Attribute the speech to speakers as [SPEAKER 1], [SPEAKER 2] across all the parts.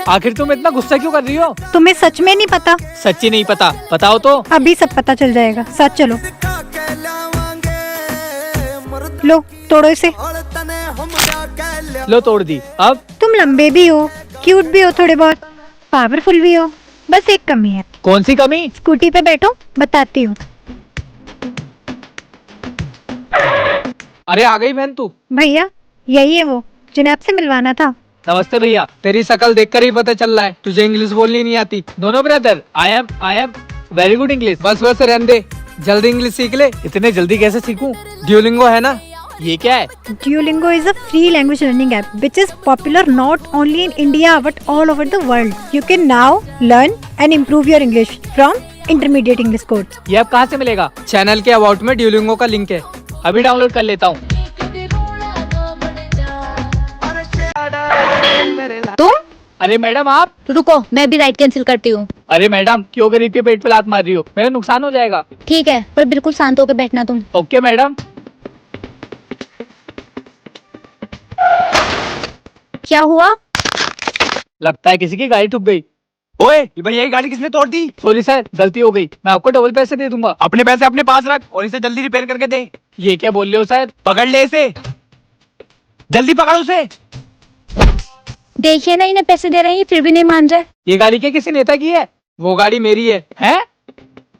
[SPEAKER 1] आखिर तुम इतना गुस्सा क्यों कर रही हो?
[SPEAKER 2] तुम्हें सच में नहीं पता?
[SPEAKER 1] सच्ची नहीं पता, बताओ तो।
[SPEAKER 2] अभी सब पता चल जाएगा, साथ चलो। लो तोड़ो इसे।
[SPEAKER 1] लो तोड़ दी। अब
[SPEAKER 2] तुम लंबे भी हो, क्यूट भी हो, थोड़े बहुत पावरफुल भी हो, बस एक कमी है।
[SPEAKER 1] कौन सी कमी?
[SPEAKER 2] स्कूटी पे बैठो, बताती हूँ।
[SPEAKER 1] अरे आ गई बहन तू।
[SPEAKER 2] भैया यही है वो जिन्हें आपसे मिलवाना था।
[SPEAKER 1] नमस्ते भैया, तेरी शकल देखकर ही पता चल रहा है तुझे इंग्लिश बोलनी नहीं आती। दोनों brother, I am very good English. बस रहने दे, जल्दी इंग्लिश सीख ले। इतने जल्दी कैसे सीखूं? ड्यूलिंगो है ना? ये क्या है?
[SPEAKER 2] Duolingo is a free language learning app which is popular not only in India but all over the world. You can now learn and improve your English from intermediate English course.
[SPEAKER 1] ये अब कहाँ से मिलेगा? Channel के about में Duolingo का link है, अभी डाउनलोड कर लेता हूँ।
[SPEAKER 3] तुम?
[SPEAKER 1] अरे मैडम आप।
[SPEAKER 3] रुको, मैं भी राइड कैंसिल करती हूँ।
[SPEAKER 1] अरे मैडम क्यों गरीब के पेट पे लात मार रही हो? मेरा नुकसान हो जाएगा।
[SPEAKER 3] ठीक है, पर बिल्कुल शांत होकर बैठना तुम।
[SPEAKER 1] Okay madam.
[SPEAKER 3] क्या हुआ?
[SPEAKER 1] लगता है किसी की गाड़ी ठुक गई।
[SPEAKER 4] ओए भैया, ये गाड़ी किसने तोड़ दी?
[SPEAKER 1] सॉरी सर, गलती हो गई, मैं आपको डबल पैसे दे दूंगा।
[SPEAKER 4] अपने पैसे अपने पास रख और इसे जल्दी रिपेयर करके दे।
[SPEAKER 1] ये क्या बोल रहे हो सर?
[SPEAKER 4] पकड़ ले इसे, जल्दी पकड़ उसे।
[SPEAKER 3] देखिए ना, इन्हें पैसे दे रहे हैं फिर भी नहीं मान रहे।
[SPEAKER 1] ये गाड़ी क्या किसी नेता की है?
[SPEAKER 4] वो गाड़ी मेरी है।
[SPEAKER 1] हैं?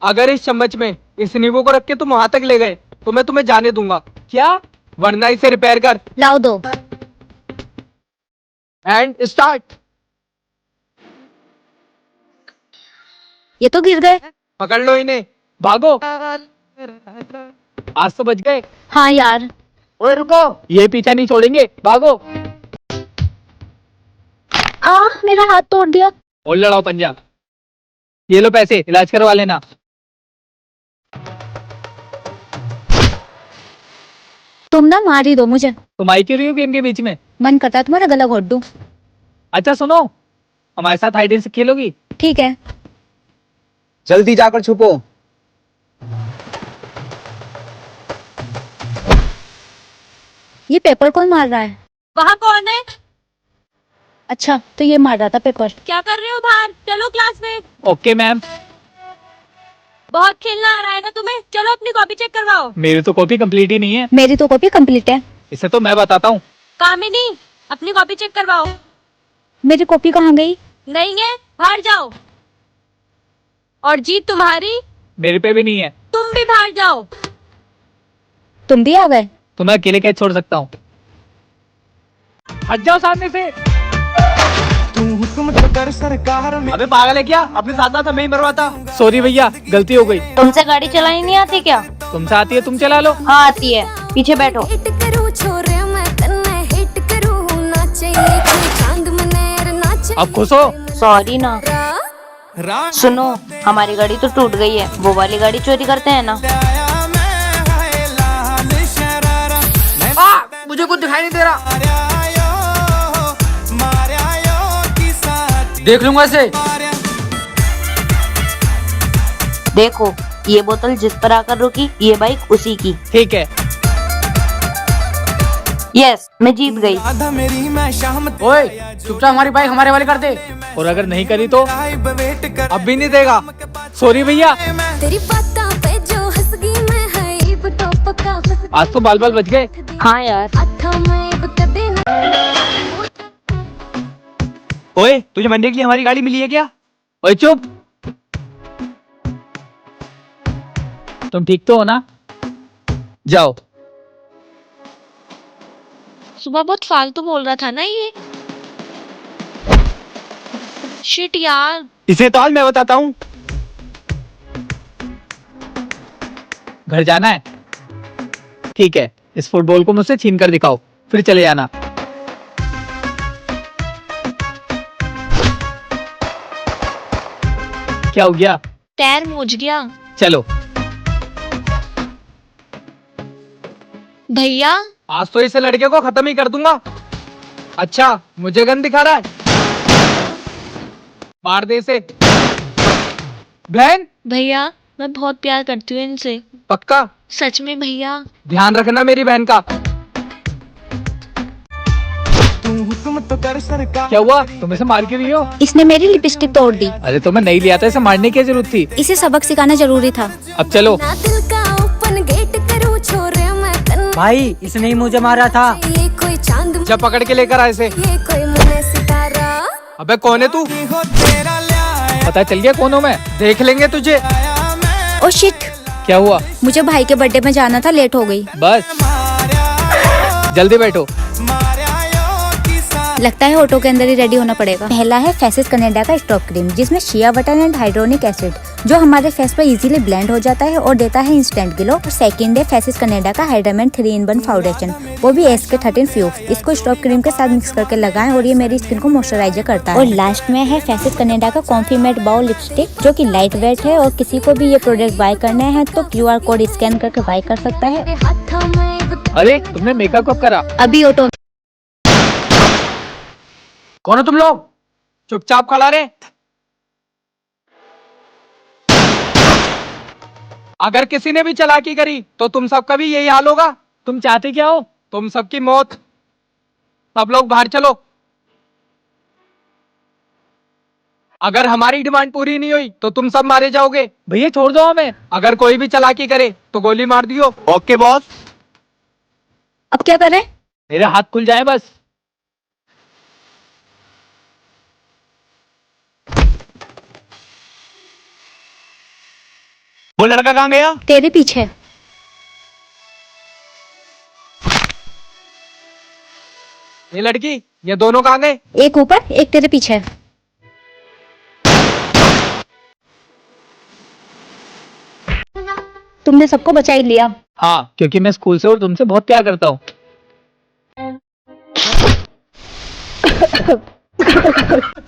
[SPEAKER 4] अगर इस चम्मच में इस नींबू को रख के तुम वहां तक ले गए तो मैं तुम्हें जाने दूंगा,
[SPEAKER 1] क्या?
[SPEAKER 4] वरना इसे रिपेयर कर।
[SPEAKER 3] लाओ दो।
[SPEAKER 4] And start.
[SPEAKER 3] ये तो गिर गए।
[SPEAKER 4] पकड़ लो इन्हें।
[SPEAKER 1] भागो, आज तो बच गए।
[SPEAKER 3] हाँ यार।
[SPEAKER 4] ओए रुको।
[SPEAKER 1] ये पीछा नहीं छोड़ेंगे, भागो।
[SPEAKER 3] मेरा हाथ तोड़ दिया।
[SPEAKER 1] और लड़ाओ पंजा। ये लो पैसे, इलाज करवा लेना।
[SPEAKER 3] तुम ना मार ही दो मुझे।
[SPEAKER 1] तुम आई क्यों रही हो गेम के बीच में?
[SPEAKER 3] मन करता है तुम्हारा गला घोट दूं।
[SPEAKER 1] अच्छा सुनो, हमारे साथ हाइड एंड सीक खेलोगी?
[SPEAKER 3] ठीक है।
[SPEAKER 4] जल्दी जाकर छुपो।
[SPEAKER 3] ये पेपर कौन मार रहा है?
[SPEAKER 5] वहाँ कौन है?
[SPEAKER 3] अच्छा, तो ये मार रहा था पेपर।
[SPEAKER 5] क्या कर रहे हो बाहर? चलो क्लास में।
[SPEAKER 1] Okay ma'am.
[SPEAKER 5] बहुत खेलना आ रहा है ना तुम्हें? चलो अपनी कॉपी चेक करवाओ।
[SPEAKER 1] मेरी तो कॉपी कंप्लीट ही नहीं है।
[SPEAKER 3] मेरी तो कॉपी कंप्लीट है।
[SPEAKER 1] इसे तो मैं बताता हूँ।
[SPEAKER 5] कामिनी, अपनी कॉपी चेक करवाओ।
[SPEAKER 3] मेरी कॉपी कहाँ गई?
[SPEAKER 5] नहीं है, बाहर जाओ। और जीत तुम्हारी।
[SPEAKER 1] मेरे पे भी नहीं है।
[SPEAKER 5] तुम भी बाहर जाओ।
[SPEAKER 3] तुम भी आ गए?
[SPEAKER 1] तो मैं अकेले कैसे छोड़ सकता हूँ? हट जाओ सामने से।
[SPEAKER 4] अबे पागल है क्या? अपने साथ था, मैं ही मरवाता।
[SPEAKER 1] सॉरी भैया, गलती हो गई।
[SPEAKER 5] तुमसे गाड़ी चलानी नहीं आती क्या?
[SPEAKER 1] तुमसे आती है, तुम चला लो।
[SPEAKER 5] हाँ आती है, पीछे बैठो।
[SPEAKER 1] अब खुश हो?
[SPEAKER 5] सॉरी ना। सुनो, हमारी गाड़ी तो टूट गई है, वो वाली गाड़ी चोरी करते हैं ना।
[SPEAKER 4] मुझे कुछ दिखाई नहीं दे रहा। देख लूंगा इसे।
[SPEAKER 5] देखो, ये बोतल जिस पर आकर रुकी, ये बाइक उसी की।
[SPEAKER 1] ठीक है।
[SPEAKER 5] यस, मैं जीत गई।
[SPEAKER 4] ओए चुपचाप हमारी बाइक हमारे वाले कर दे।
[SPEAKER 1] और अगर नहीं करी तो?
[SPEAKER 4] अब भी नहीं देगा।
[SPEAKER 1] सॉरी भैया।
[SPEAKER 6] तेरी बातों पे जो हंस गई मैं है तो पक्का फंस
[SPEAKER 1] आज तो बाल बाल बच गए।
[SPEAKER 5] हाँ यार।
[SPEAKER 6] अथा मैं कदे ना।
[SPEAKER 4] ओए तुझे मंडे के लिए हमारी गाड़ी मिली है क्या?
[SPEAKER 1] ओए चुप। तुम ठीक तो हो ना? जाओ।
[SPEAKER 5] सुबह बहुत फालतू बोल रहा था ना ये। शिट यार।
[SPEAKER 4] इसे तो आज मैं बताता हूँ।
[SPEAKER 1] घर जाना है? ठीक है, इस फुटबॉल को मुझसे छीन कर दिखाओ, फिर चले जाना। क्या हो गया?
[SPEAKER 5] पैर मूझ गया।
[SPEAKER 1] चलो।
[SPEAKER 5] भैया,
[SPEAKER 4] आज तो इसे लड़के को खत्म ही कर दूंगा। अच्छा, मुझे गन दिखा रहा है? मार दे इसे। बहन।
[SPEAKER 5] भैया मैं बहुत प्यार करती हूँ इनसे।
[SPEAKER 4] पक्का?
[SPEAKER 5] सच में भैया।
[SPEAKER 4] ध्यान रखना मेरी बहन का।
[SPEAKER 1] क्या हुआ, तुम इसे मार क्यों रही हो?
[SPEAKER 3] इसने मेरी लिपस्टिक तोड़ दी।
[SPEAKER 1] अरे तो मैं नहीं लिया था, इसे मारने की क्या जरूरत थी?
[SPEAKER 3] इसे सबक सिखाना जरूरी था।
[SPEAKER 1] अब चलो।
[SPEAKER 6] ना दिल का ओपन गेट करूँ छोरे मैं कन्ना
[SPEAKER 4] भाई इसने ही मुझे मारा था।
[SPEAKER 6] ये कोई चांद
[SPEAKER 1] जब पकड़ के लेकर आए से।
[SPEAKER 6] ये कोई मुने सितारा
[SPEAKER 1] अबे कौन है तू? पता चल गया कौन हूँ मैं? देख लेंगे तुझे।
[SPEAKER 3] ओ शिट,
[SPEAKER 1] क्या हुआ?
[SPEAKER 3] मुझे भाई के बर्थडे में जाना था, लेट हो गई।
[SPEAKER 1] बस जल्दी बैठो।
[SPEAKER 3] लगता है ऑटो के अंदर ही रेडी होना पड़ेगा। पहला है फेसिस कनाडा का स्टॉप क्रीम, जिसमें शिया बटन एंड हाइड्रोनिक एसिड, जो हमारे फेस पर इजीली ब्लेंड हो जाता है और देता है इंस्टेंट ग्लो। और सेकंड है फेसिस कनाडा का हाइड्रामेंट 3-in-1 फाउंडेशन, वो भी SK13 फ्यूज। इसको स्टॉप क्रीम के साथ मिक्स करके लगाएं और ये मेरी स्किन को मॉइस्चराइजर करता है। और लास्ट में है फेसिस कनाडा का कॉम्फी मैट बाउ लिपस्टिक, जो कि लाइट वेट है और किसी को भी ये प्रोडक्ट बाय करना है तो QR कोड स्कैन करके बाय कर सकता है।
[SPEAKER 6] तेरे हाथों में
[SPEAKER 1] अरे तुमने मेकअप कब करा?
[SPEAKER 3] अभी ऑटो।
[SPEAKER 1] कौन हो तुम लोग? चुपचाप खड़ा रहे। अगर किसी ने भी चालाकी करी तो तुम सबका भी यही हाल होगा। तुम चाहते क्या हो? तुम सबकी मौत। सब लोग बाहर चलो। अगर हमारी डिमांड पूरी नहीं हुई तो तुम सब मारे जाओगे। भैया छोड़ दो हमें। अगर कोई भी चालाकी करे तो गोली मार दियो। Okay boss.
[SPEAKER 3] अब क्या करें?
[SPEAKER 1] मेरे हाथ खुल जाए बस। वो लड़का कहाँ गया?
[SPEAKER 3] तेरे पीछे।
[SPEAKER 1] ये लड़की, ये दोनों कहाँ गए?
[SPEAKER 3] एक ऊपर एक तेरे पीछे। तुमने सबको बचा ही लिया।
[SPEAKER 1] हाँ, क्योंकि मैं स्कूल से और तुमसे बहुत प्यार करता हूँ।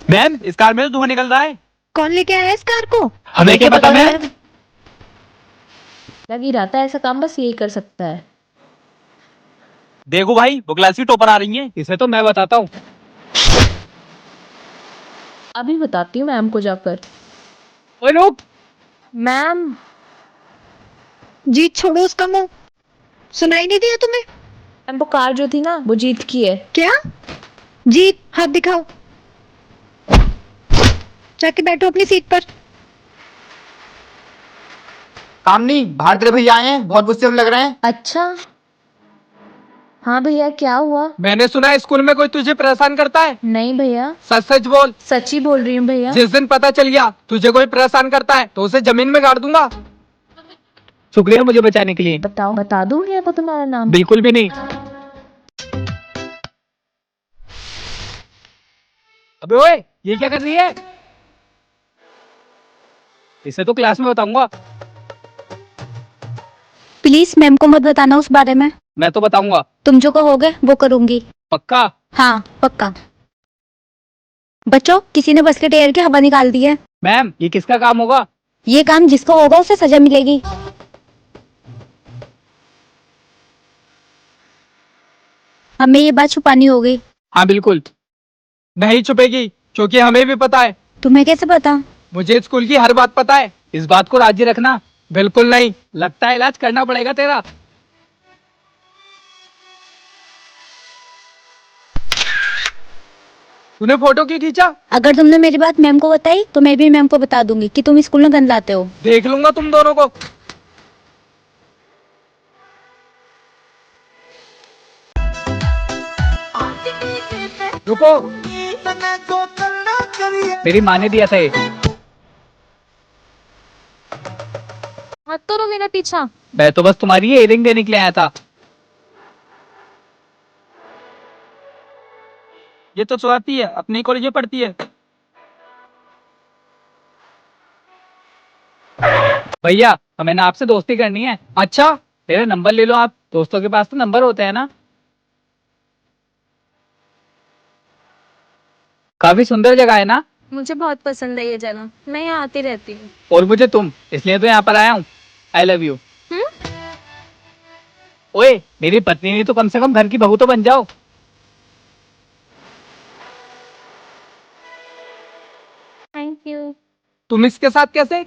[SPEAKER 1] मैम, इस कार में तो धुआं निकल रहा है।
[SPEAKER 2] कौन लेके आया इस कार को?
[SPEAKER 1] हमें क्या पता मैम?
[SPEAKER 5] लग ही रहा था ऐसा काम बस यही कर सकता है।
[SPEAKER 1] देखो भाई, वो क्लास की टॉपर आ रही है। इसे तो मैं बताता हूँ।
[SPEAKER 5] अभी बताती हूँ मैम को जाकर।
[SPEAKER 1] ओए रुक।
[SPEAKER 5] मैम,
[SPEAKER 2] जीत छोड़ो उसका मुंह। सुनाई नहीं दिया तुम्हें?
[SPEAKER 5] मैम वो कार जो थी ना वो जीत की है।
[SPEAKER 2] क्या? जीत, हाथ दिखाओ। जाके बैठो अपनी सीट पर।
[SPEAKER 4] कामनी, बाहर तेरे भैया आए हैं, बहुत गुस्से में लग रहे हैं।
[SPEAKER 5] अच्छा, हाँ भैया क्या हुआ?
[SPEAKER 1] मैंने सुना है स्कूल में कोई तुझे परेशान करता है।
[SPEAKER 5] नहीं भैया,
[SPEAKER 1] सच सच बोल।
[SPEAKER 5] सच्ची बोल रही हूँ भैया।
[SPEAKER 1] जिस दिन पता चल गया तुझे कोई परेशान करता है तो उसे जमीन में गाड़ दूंगा। शुक्रिया मुझे बचाने के लिए।
[SPEAKER 5] बताओ, बता दूँ भैया को तुम्हारा नाम?
[SPEAKER 1] बिल्कुल भी नहीं। अबे ओए, ये क्या कर रही है? इसे तो क्लास में बताऊंगा।
[SPEAKER 3] प्लीज मैम को मत बताना उस बारे में।
[SPEAKER 1] मैं तो बताऊंगा।
[SPEAKER 3] तुम जो कहोगे वो करूंगी।
[SPEAKER 1] पक्का?
[SPEAKER 3] हाँ पक्का। बच्चों, किसी ने बस के टायर की हवा निकाल दी है।
[SPEAKER 1] मैम, ये किसका काम होगा?
[SPEAKER 3] ये काम जिसका होगा उसे सजा मिलेगी। हमें ये बात छुपानी होगी।
[SPEAKER 1] हाँ बिल्कुल नहीं छुपेगी, क्योंकि हमें भी पता है।
[SPEAKER 3] तुम्हें कैसे पता?
[SPEAKER 1] मुझे स्कूल की हर बात पता है। इस बात को राजी रखना। बिल्कुल नहीं। लगता है इलाज करना पड़ेगा तेरा। तूने फोटो क्यों खींचा?
[SPEAKER 3] अगर तुमने मेरी बात मैम को बताई तो मैं भी मैम को बता दूंगी कि तुम स्कूल में गंद लाते हो।
[SPEAKER 1] देख लूंगा तुम दोनों को। रुको, मेरी माँ ने दिया था ये।
[SPEAKER 5] मत करो मेरा पीछा।
[SPEAKER 1] मैं तो बस तुम्हारी इयरिंग देने के लिए आया था। ये तो स्वाति है, अपनी कॉलेज में पढ़ती है। भैया, हमें ना आपसे दोस्ती करनी है। अच्छा, मेरा नंबर ले लो आप। दोस्तों के पास तो नंबर होते हैं ना। काफी सुंदर जगह है ना?
[SPEAKER 5] मुझे बहुत पसंद है ये जगह, मैं यहाँ आती रहती हूँ।
[SPEAKER 1] और मुझे तुम, इसलिए तो यहाँ पर आया हूँ। I love you. ओए, मेरी पत्नी नहीं तो कम से कम घर की बहू तो बन जाओ।
[SPEAKER 5] Thank you.
[SPEAKER 1] तुम इसके साथ कैसे?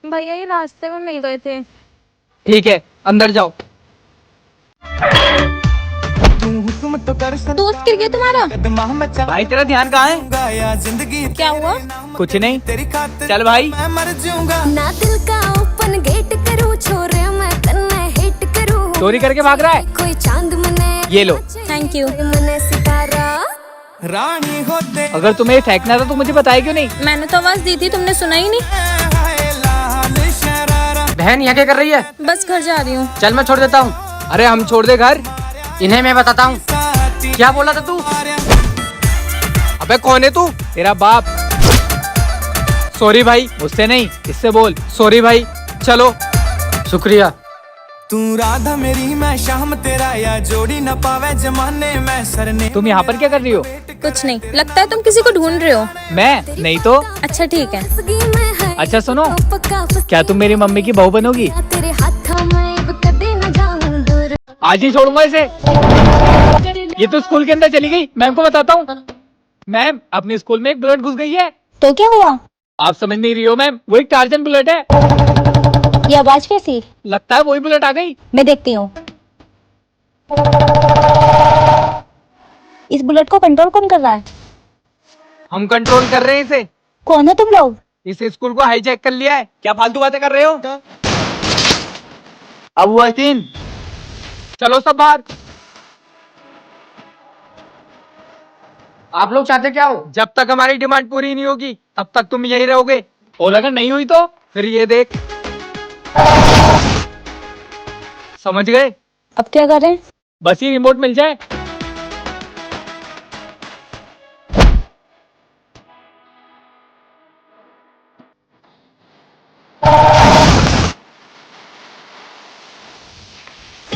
[SPEAKER 5] भैया ये रास्ते में मिल गए थे।
[SPEAKER 1] ठीक है, अंदर जाओ।
[SPEAKER 5] दोस्त गिर गया तुम्हारा?
[SPEAKER 1] भाई तेरा ध्यान कहाँ है?
[SPEAKER 5] क्या हुआ?
[SPEAKER 1] कुछ नहीं, चल भाई।
[SPEAKER 6] ना दिल का ओपन गेट करूं छोरे मैं तन्ने हिट करूं
[SPEAKER 1] चोरी करके भाग रहा है?
[SPEAKER 6] कोई चांद मने
[SPEAKER 1] ये लो।
[SPEAKER 5] Thank you.
[SPEAKER 6] मने सितारा
[SPEAKER 1] अगर तुम्हें ये फेंकना था तो मुझे बताया क्यों नहीं?
[SPEAKER 5] मैंने तो आवाज दी थी, तुमने सुना ही नहीं।
[SPEAKER 4] बहन यहाँ क्या कर रही है?
[SPEAKER 5] बस घर जा रही हूँ।
[SPEAKER 4] चल मैं छोड़ देता हूँ।
[SPEAKER 1] अरे हम छोड़ दे घर।
[SPEAKER 4] इन्हें मैं बताता हूँ। क्या बोला था तू?
[SPEAKER 1] अबे कौन है तू? तेरा बाप। सॉरी भाई, मुझसे नहीं, इससे बोल। सॉरी भाई, चलो।
[SPEAKER 4] शुक्रिया।
[SPEAKER 7] तू राधा मेरी मैं शाम तेरा या जोड़ी न पावे जमाने में सरने।
[SPEAKER 1] तुम यहाँ पर क्या कर रही हो?
[SPEAKER 5] कुछ नहीं, लगता है तुम किसी को ढूंढ रहे हो।
[SPEAKER 1] मैं नहीं तो।
[SPEAKER 5] अच्छा ठीक है।
[SPEAKER 6] फसगी मैं है
[SPEAKER 1] अच्छा सुनो,
[SPEAKER 6] तो पक्का फस
[SPEAKER 1] क्या तुम मेरी मम्मी की बहू बनोगी?
[SPEAKER 6] तेरे हाथों में अब कदे न जाऊं दूर
[SPEAKER 1] आज ही छोड़ूंगा इसे। ये तो स्कूल के अंदर चली गई, मैम को बताता हूँ। मैम, अपने स्कूल में एक बुलेट घुस गई है।
[SPEAKER 3] तो क्या हुआ?
[SPEAKER 1] आप समझ नहीं रही हो मैम, वो एक टार्जन बुलेट है।
[SPEAKER 3] ये आवाज कैसी?
[SPEAKER 1] लगता है वही बुलेट आ गई।
[SPEAKER 3] मैं देखती हूँ। इस बुलेट को कंट्रोल कौन कर रहा है?
[SPEAKER 1] हम कंट्रोल कर रहे हैं इसे।
[SPEAKER 3] कौन हो तुम लोग?
[SPEAKER 1] इस स्कूल को हाईजैक कर लिया है। क्या फालतू बातें कर रहे हो? अब हुआ सीन। चलो सब बाहर।
[SPEAKER 4] आप लोग चाहते क्या हो?
[SPEAKER 1] जब तक हमारी डिमांड पूरी नहीं होगी तब तक तुम यही रहोगे, और अगर नहीं हुई तो फिर ये देख। समझ गए?
[SPEAKER 3] अब क्या करें?
[SPEAKER 1] बस ये रिमोट मिल जाए